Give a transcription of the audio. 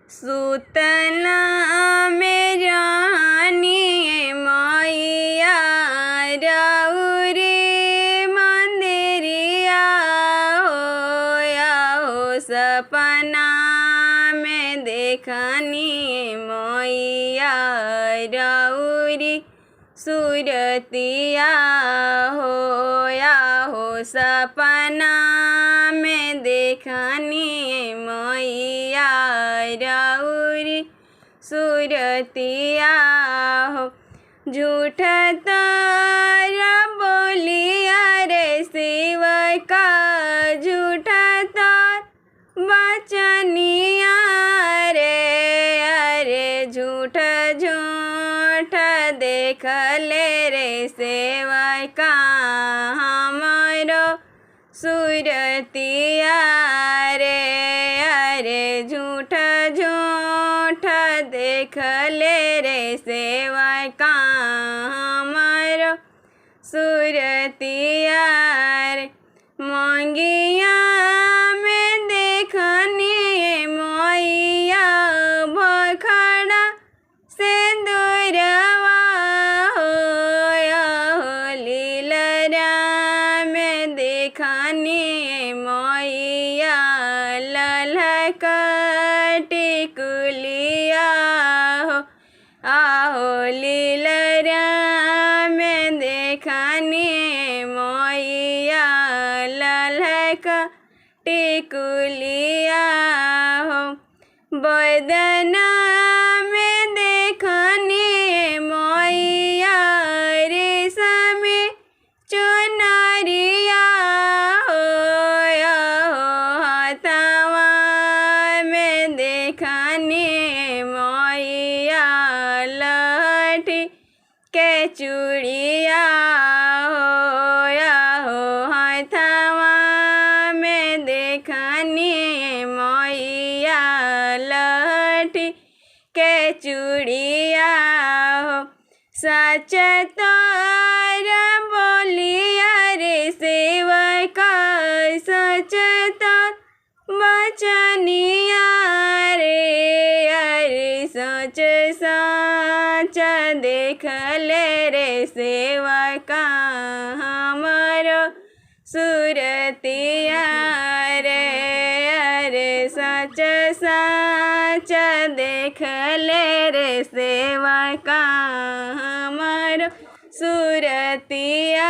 सुतला में रानी मैया रउरी मंदिरिया हो सपना में देखनी मैया रउरी सूरतिया हो सपना में देखनी मैया रउरी सूरतिया हो। झूठ तारा बोलिया रे शिव का झूठा तार बचनिया रे अरे झूठ झूठ देख ले रे सेवका हमारो सूरतिया रे अरे झूठ झूठ देख ले रे सेवका हमारो सूरतिया रे। मंगिया में देखनी मैया भखड़ा सिंदूरवा हो लीलरा में देखनी मैया ललका टिकुलिया हो आहो लीलरा में देखनी मैया ललका टिकुलिया हो। बदना में देखनी मैया रेशम चुनरिया हो हाथवा में देखनी मैया लहठी के चूड़िया हो हाथवा में देखनी मैया लहठी के चूड़िया हो। सच तार बोलिया रे सेवका सच तार बचनिया रे अरे सच सच देख ले रे सेवका हमारो सूरतिया रे अरे सच सच देख ले रे सेवका हमारो सूरतिया